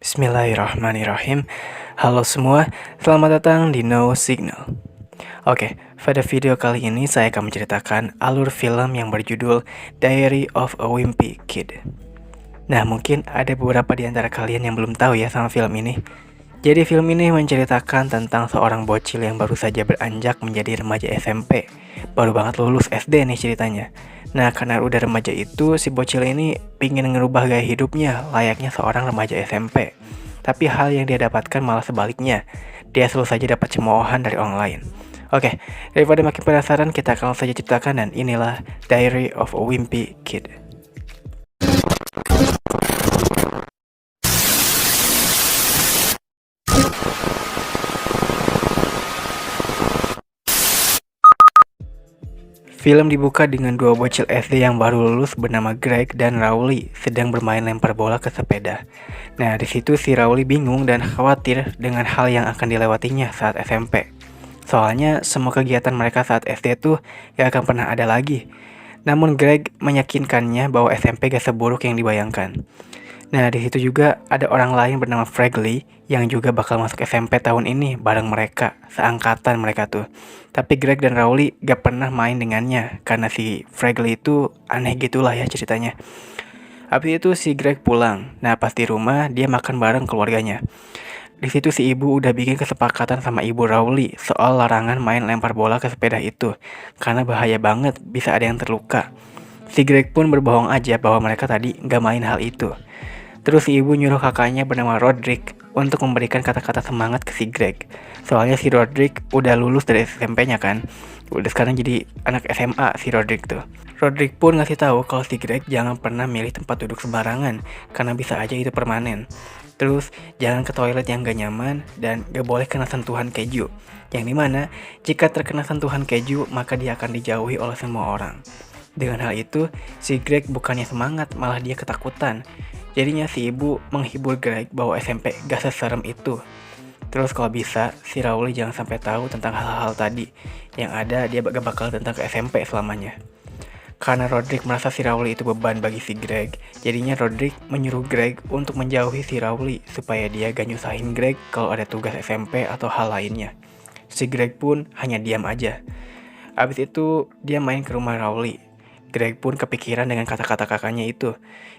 Bismillahirrahmanirrahim. Halo semua, selamat datang di No Signal. Oke, pada video kali ini saya akan menceritakan alur film yang berjudul Diary of a Wimpy Kid. Nah, mungkin ada beberapa di antara kalian yang belum tahu ya sama film ini. Jadi film ini menceritakan tentang seorang bocil yang baru saja beranjak menjadi remaja SMP. Baru banget lulus SD nih ceritanya. Nah, karena udah remaja itu, si bocil ini pingin ngerubah gaya hidupnya layaknya seorang remaja SMP. Tapi hal yang dia dapatkan malah sebaliknya. Dia selalu saja dapat cemoohan dari orang lain. Oke, daripada makin penasaran, kita akan langsung saja ciptakan, dan inilah Diary of a Wimpy Kid. Film dibuka dengan dua bocil SD yang baru lulus bernama Greg dan Rowley sedang bermain lempar bola ke sepeda. Nah, di situ si Rowley bingung dan khawatir dengan hal yang akan dilewatinya saat SMP. Soalnya semua kegiatan mereka saat SD tuh gak akan pernah ada lagi. Namun Greg meyakinkannya bahwa SMP gak seburuk yang dibayangkan. Nah, di situ juga ada orang lain bernama Fragley yang juga bakal masuk SMP tahun ini bareng mereka, seangkatan mereka tuh. Tapi Greg dan Rowley gak pernah main dengannya karena si Fragley itu aneh gitulah ya ceritanya. Habis itu si Greg pulang. Nah, pas di rumah dia makan bareng keluarganya. Di situ si ibu udah bikin kesepakatan sama ibu Rowley soal larangan main lempar bola ke sepeda itu karena bahaya banget, bisa ada yang terluka. Si Greg pun berbohong aja bahwa mereka tadi gak main hal itu. Terus si ibu nyuruh kakaknya bernama Roderick untuk memberikan kata-kata semangat ke si Greg. Soalnya si Roderick udah lulus dari SMP-nya kan. Udah sekarang jadi anak SMA si Roderick tuh. Roderick pun ngasih tahu kalau si Greg jangan pernah milih tempat duduk sembarangan karena bisa aja itu permanen. Terus jangan ke toilet yang gak nyaman dan gak boleh kena sentuhan keju. Yang dimana jika terkena sentuhan keju maka dia akan dijauhi oleh semua orang. Dengan hal itu, si Greg bukannya semangat, malah dia ketakutan. Jadinya si ibu menghibur Greg bahwa SMP gak seserem itu. Terus kalau bisa, si Rowley jangan sampai tahu tentang hal-hal tadi. Yang ada dia gak bakal tentang ke SMP selamanya. Karena Roderick merasa si Rowley itu beban bagi si Greg, jadinya Roderick menyuruh Greg untuk menjauhi si Rowley supaya dia gak nyusahin Greg kalau ada tugas SMP atau hal lainnya. Si Greg pun hanya diam aja. Abis itu dia main ke rumah Rowley. Greg pun kepikiran dengan kata-kata kakaknya itu.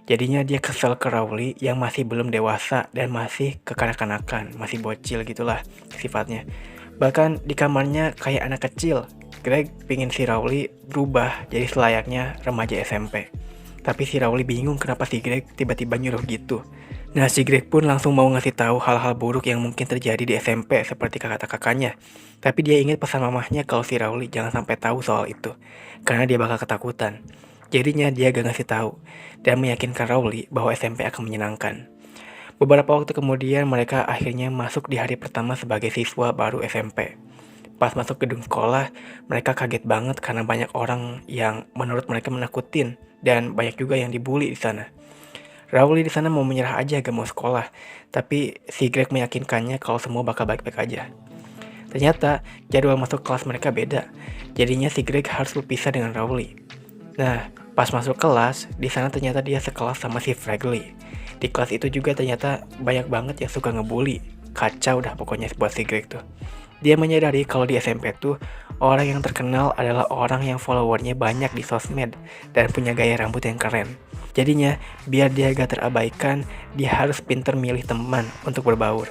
Jadinya dia kesel ke Rowley yang masih belum dewasa dan masih kekanak-kanakan, masih bocil gitulah sifatnya. Bahkan di kamarnya kayak anak kecil. Greg pingin si Rowley berubah jadi selayaknya remaja SMP. Tapi si Rowley bingung kenapa si Greg tiba-tiba nyuruh gitu. Nah, si Greg pun langsung mau ngasih tahu hal-hal buruk yang mungkin terjadi di SMP seperti kata kakaknya. Tapi dia ingat pesan mamahnya kalau si Rowley jangan sampai tahu soal itu, karena dia bakal ketakutan. Jadinya dia gak ngasih tahu dan meyakinkan Rowley bahwa SMP akan menyenangkan. Beberapa waktu kemudian mereka akhirnya masuk di hari pertama sebagai siswa baru SMP. Pas masuk gedung sekolah, mereka kaget banget karena banyak orang yang menurut mereka menakutin dan banyak juga yang dibully di sana. Rowley di sana mau menyerah aja gak mau sekolah, tapi si Greg meyakinkannya kalau semua bakal baik-baik aja. Ternyata jadwal masuk kelas mereka beda, jadinya si Greg harus berpisah dengan Rowley. Nah, pas masuk kelas, di sana ternyata dia sekelas sama si Fragley. Di kelas itu juga ternyata banyak banget yang suka ngebully. Kacau dah pokoknya buat si Greg tuh. Dia menyadari kalau di SMP tuh orang yang terkenal adalah orang yang followernya banyak di sosmed dan punya gaya rambut yang keren. Jadinya, biar dia gak terabaikan, dia harus pinter milih teman untuk berbaur.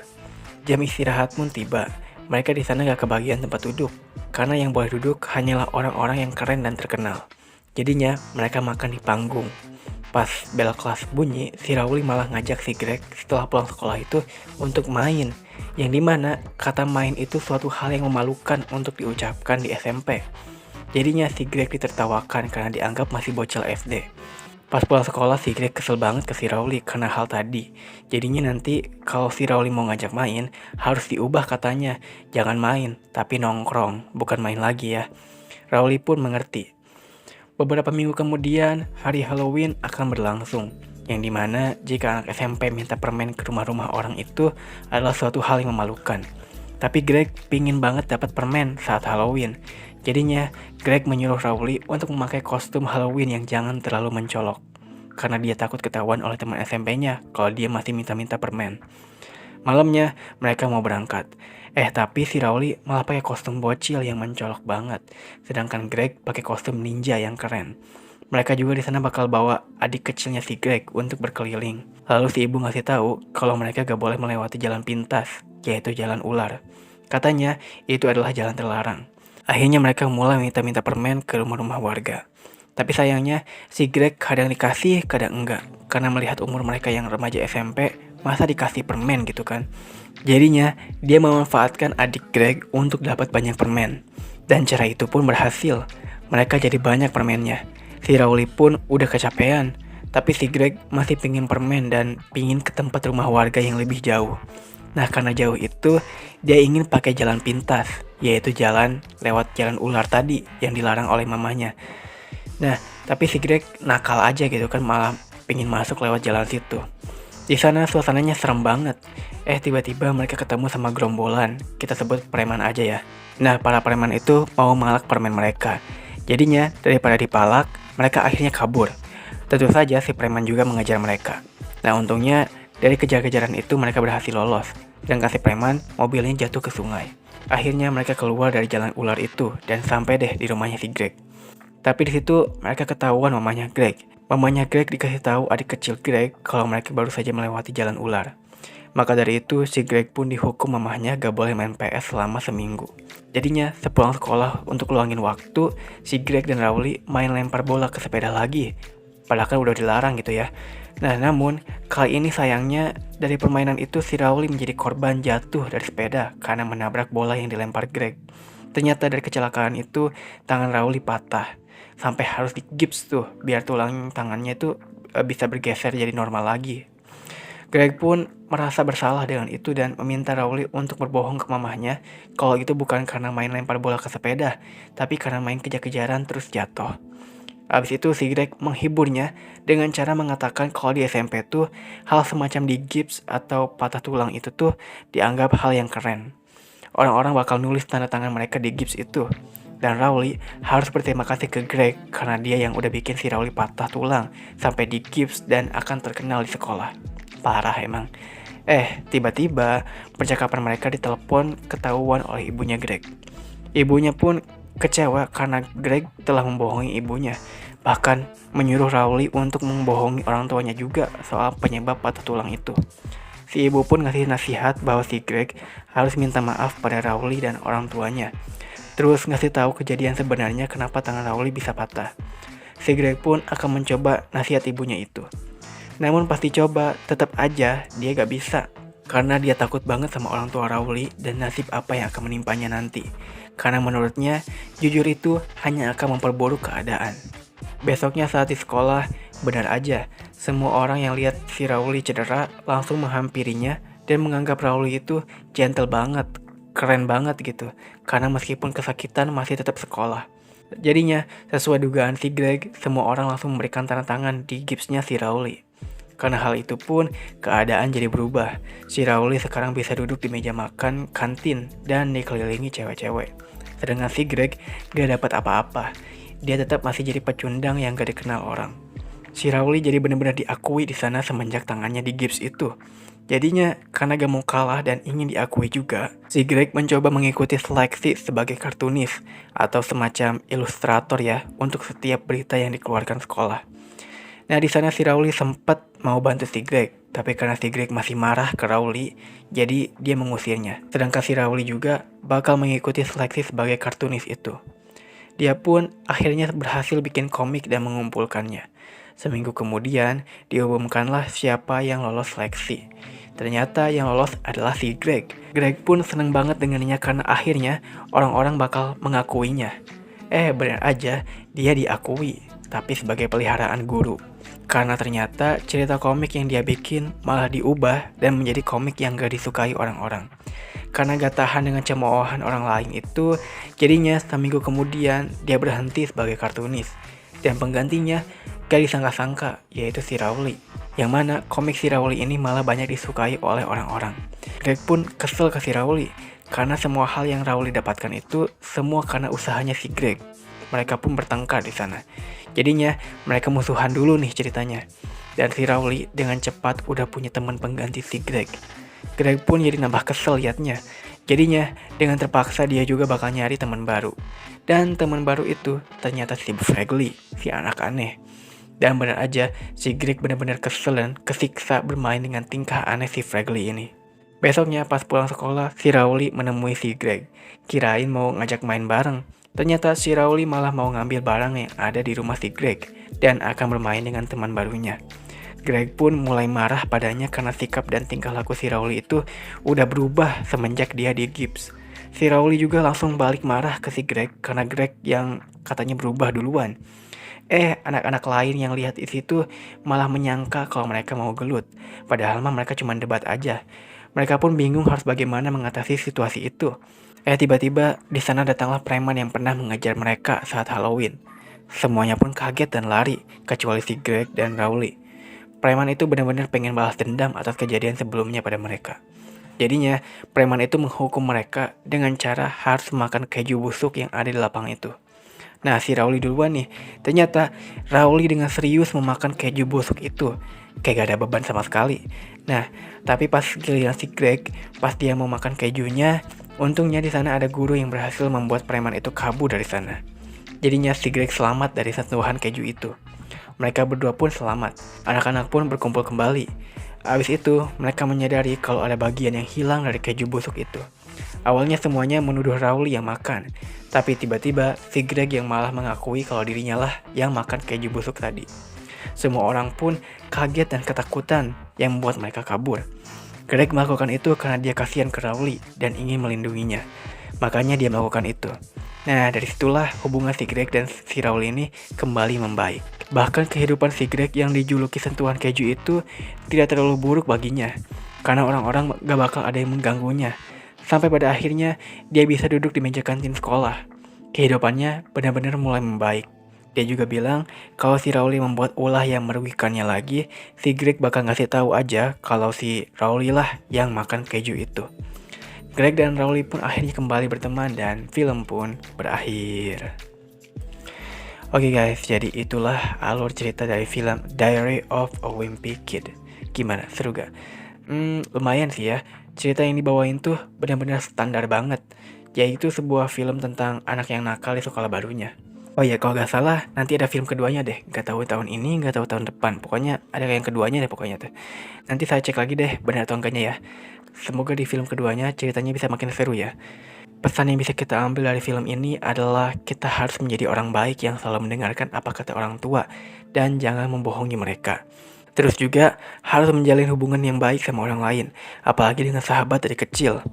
Jam istirahat pun tiba. Mereka di sana gak kebagian tempat duduk, karena yang boleh duduk hanyalah orang-orang yang keren dan terkenal. Jadinya, mereka makan di panggung. Pas bel kelas bunyi, si Rowley malah ngajak si Greg setelah pulang sekolah itu untuk main. Yang dimana kata main itu suatu hal yang memalukan untuk diucapkan di SMP. Jadinya si Greg ditertawakan karena dianggap masih bocil SD. Pas pulang sekolah si Greg kesel banget ke si Rowley karena hal tadi. Jadinya nanti kalau si Rowley mau ngajak main, harus diubah katanya. Jangan main, tapi nongkrong, bukan main lagi ya. Rowley pun mengerti. Beberapa minggu kemudian, hari Halloween akan berlangsung. Yang dimana jika anak SMP minta permen ke rumah-rumah orang itu adalah suatu hal yang memalukan. Tapi Greg pingin banget dapat permen saat Halloween. Jadinya, Greg menyuruh Rowley untuk memakai kostum Halloween yang jangan terlalu mencolok. karena dia takut ketahuan oleh teman SMP-nya kalau dia masih minta-minta permen. Malamnya, mereka mau berangkat. Tapi si Rowley malah pakai kostum bocil yang mencolok banget, sedangkan Greg pakai kostum ninja yang keren. Mereka juga di sana bakal bawa adik kecilnya si Greg untuk berkeliling. Lalu si ibu ngasih tahu kalau mereka gak boleh melewati jalan pintas, yaitu jalan ular. Katanya itu adalah jalan terlarang. Akhirnya mereka mulai minta-minta permen ke rumah-rumah warga. Tapi sayangnya si Greg kadang dikasih, kadang enggak. Karena melihat umur mereka yang remaja SMP, masa dikasih permen gitu kan. Jadinya dia memanfaatkan adik Greg untuk dapat banyak permen. Dan cara itu pun berhasil. Mereka jadi banyak permennya. Si Rowley pun udah kecapean. Tapi si Greg masih pingin permen dan pingin ke tempat rumah warga yang lebih jauh. Nah karena jauh itu, dia ingin pakai jalan pintas, yaitu jalan lewat jalan ular tadi yang dilarang oleh mamanya. Nah, tapi si Greg nakal aja gitu kan, malah pingin masuk lewat jalan situ. Di sana suasananya serem banget. Tiba-tiba mereka ketemu sama gerombolan, kita sebut preman aja ya. Nah, para preman itu mau malak permen mereka. Jadinya, daripada dipalak, mereka akhirnya kabur. Tentu saja si preman juga mengejar mereka. Nah, untungnya dari kejar-kejaran itu mereka berhasil lolos. Dan si preman, mobilnya jatuh ke sungai. Akhirnya mereka keluar dari jalan ular itu dan sampai deh di rumahnya si Greg. Tapi di situ mereka ketahuan mamanya Greg. Mamanya Greg dikasih tahu adik kecil Greg kalau mereka baru saja melewati jalan ular. Maka dari itu si Greg pun dihukum mamahnya gak boleh main PS selama seminggu. Jadinya sepulang sekolah untuk luangin waktu, si Greg dan Rowley main lempar bola ke sepeda lagi. Padahal kan udah dilarang gitu ya. Nah namun kali ini sayangnya dari permainan itu si Rowley menjadi korban jatuh dari sepeda karena menabrak bola yang dilempar Greg. Ternyata dari kecelakaan itu tangan Rowley patah. Sampai harus digips tuh biar tulang tangannya itu bisa bergeser jadi normal lagi. Greg pun merasa bersalah dengan itu dan meminta Rowley untuk berbohong ke mamahnya kalau itu bukan karena main lempar bola ke sepeda, tapi karena main kejar-kejaran terus jatuh. Abis itu si Greg menghiburnya dengan cara mengatakan kalau di SMP tuh hal semacam digips atau patah tulang itu tuh dianggap hal yang keren. Orang-orang bakal nulis tanda tangan mereka di gips itu. Dan Rowley harus berterima kasih ke Greg karena dia yang udah bikin si Rowley patah tulang sampai di gips dan akan terkenal di sekolah. Parah emang. Tiba-tiba percakapan mereka ditelepon ketahuan oleh ibunya Greg. Ibunya pun kecewa karena Greg telah membohongi ibunya. Bahkan menyuruh Rowley untuk membohongi orang tuanya juga soal penyebab patah tulang itu. Si ibu pun ngasih nasihat bahwa si Greg harus minta maaf pada Rowley dan orang tuanya. Terus ngasih tahu kejadian sebenarnya kenapa tangan Rowley bisa patah. Si Greg pun akan mencoba nasihat ibunya itu. Namun pas dicoba, tetap aja dia gak bisa. Karena dia takut banget sama orang tua Rowley dan nasib apa yang akan menimpanya nanti. Karena menurutnya, jujur itu hanya akan memperburuk keadaan. Besoknya saat di sekolah, benar aja, semua orang yang lihat si Rowley cedera langsung menghampirinya dan menganggap Rowley itu gentle banget, keren banget gitu. Karena meskipun kesakitan masih tetap sekolah. Jadinya, sesuai dugaan si Greg, semua orang langsung memberikan tanda tangan di gipsnya si Rowley. Karena hal itu pun, keadaan jadi berubah. Si Rowley sekarang bisa duduk di meja makan kantin dan dikelilingi cewek-cewek. Sedangkan si Greg gak dapat apa-apa. Dia tetap masih jadi pecundang yang gak dikenal orang. Si Rowley jadi benar-benar diakui di sana semenjak tangannya di gips itu. Jadinya, karena gak mau kalah dan ingin diakui juga, si Greg mencoba mengikuti seleksi sebagai kartunis atau semacam ilustrator ya untuk setiap berita yang dikeluarkan sekolah. Nah di sana si Rowley sempat mau bantu si Greg, tapi karena si Greg masih marah ke Rowley, jadi dia mengusirnya. Sedangkan si Rowley juga bakal mengikuti seleksi sebagai kartunis itu. Dia pun akhirnya berhasil bikin komik dan mengumpulkannya. Seminggu kemudian, diumumkanlah siapa yang lolos seleksi. Ternyata yang lolos adalah si Greg. Greg pun seneng banget dengannya karena akhirnya orang-orang bakal mengakuinya. Benar aja, dia diakui, tapi sebagai peliharaan guru. Karena ternyata cerita komik yang dia bikin malah diubah dan menjadi komik yang gak disukai orang-orang. Karena gak tahan dengan cemoohan orang lain itu, jadinya seminggu kemudian dia berhenti sebagai kartunis. Dan penggantinya gak disangka-sangka, yaitu si Rowley. Yang mana komik si Rowley ini malah banyak disukai oleh orang-orang. Greg pun kesel ke si Rowley, karena semua hal yang Rowley dapatkan itu semua karena usahanya si Greg. mereka pun bertengkar di sana. Jadinya mereka musuhan dulu nih ceritanya. Dan si Rowley dengan cepat udah punya teman pengganti si Greg. Greg pun jadi nambah kesel liatnya. Jadinya dengan terpaksa dia juga bakal nyari teman baru. Dan teman baru itu ternyata si Fragley, si anak aneh. Dan benar aja, si Greg benar-benar kesel dan kesiksa bermain dengan tingkah aneh si Fragley ini. Besoknya pas pulang sekolah, si Rowley menemui si Greg. Kirain mau ngajak main bareng. Ternyata si Rowley malah mau ngambil barang yang ada di rumah si Greg dan akan bermain dengan teman barunya. Greg pun mulai marah padanya karena sikap dan tingkah laku si Rowley itu udah berubah semenjak dia di gips. Si Rowley juga langsung balik marah ke si Greg karena Greg yang katanya berubah duluan. Anak-anak lain yang lihat di situ malah menyangka kalau mereka mau gelut. Padahal mah mereka cuma debat aja. Mereka pun bingung harus bagaimana mengatasi situasi itu. Tiba-tiba di sana datanglah preman yang pernah mengejar mereka saat Halloween. Semuanya pun kaget dan lari, kecuali si Greg dan Rowley. Preman itu benar-benar pengen balas dendam atas kejadian sebelumnya pada mereka. Jadinya, preman itu menghukum mereka dengan cara harus makan keju busuk yang ada di lapangan itu. Nah, si Rowley duluan nih. Ternyata Rowley dengan serius memakan keju busuk itu. Kayak gak ada beban sama sekali. Nah, tapi pas giliran si Greg, pas dia mau makan kejunya, untungnya di sana ada guru yang berhasil membuat preman itu kabur dari sana. Jadinya si Greg selamat dari sentuhan keju itu. Mereka berdua pun selamat. Anak-anak pun berkumpul kembali. Abis itu, mereka menyadari kalau ada bagian yang hilang dari keju busuk itu. Awalnya semuanya menuduh Rowley yang makan, tapi tiba-tiba si Greg yang malah mengakui kalau dirinya lah yang makan keju busuk tadi. Semua orang pun kaget dan ketakutan yang membuat mereka kabur. Greg melakukan itu karena dia kasihan ke Rowley dan ingin melindunginya. Makanya dia melakukan itu. Nah, dari situlah hubungan si Greg dan si Rowley ini kembali membaik. Bahkan kehidupan si Greg yang dijuluki sentuhan keju itu tidak terlalu buruk baginya, karena orang-orang gak bakal ada yang mengganggunya. Sampai pada akhirnya dia bisa duduk di meja kantin sekolah. Kehidupannya benar-benar mulai membaik. Dia juga bilang kalau si Rowley membuat ulah yang merugikannya lagi, si Greg bakal ngasih tahu aja kalau si Rowley lah yang makan keju itu. Greg dan Rowley pun akhirnya kembali berteman dan film pun berakhir. Oke guys, jadi itulah alur cerita dari film Diary of a Wimpy Kid. Gimana, seru gak? Lumayan sih ya. Cerita yang dibawain tuh benar-benar standar banget. Yaitu sebuah film tentang anak yang nakal di sekolah barunya. Oh iya, kalau gak salah nanti ada film keduanya deh. Gak tahu tahun ini, gak tahu tahun depan. Pokoknya ada yang keduanya deh pokoknya tuh. Nanti saya cek lagi deh benar atau enggaknya ya. Semoga di film keduanya ceritanya bisa makin seru ya. Pesan yang bisa kita ambil dari film ini adalah kita harus menjadi orang baik yang selalu mendengarkan apa kata orang tua dan jangan membohongi mereka. Terus juga harus menjalin hubungan yang baik sama orang lain, apalagi dengan sahabat dari kecil.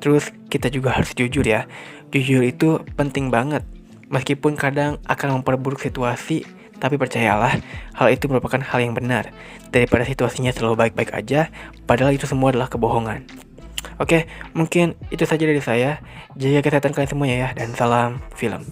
Terus kita juga harus jujur ya. Jujur itu penting banget. Meskipun kadang akan memperburuk situasi, tapi percayalah, hal itu merupakan hal yang benar. Daripada situasinya selalu baik-baik aja, padahal itu semua adalah kebohongan. Oke, mungkin itu saja dari saya. Jaga kesehatan kalian semuanya ya, dan salam film.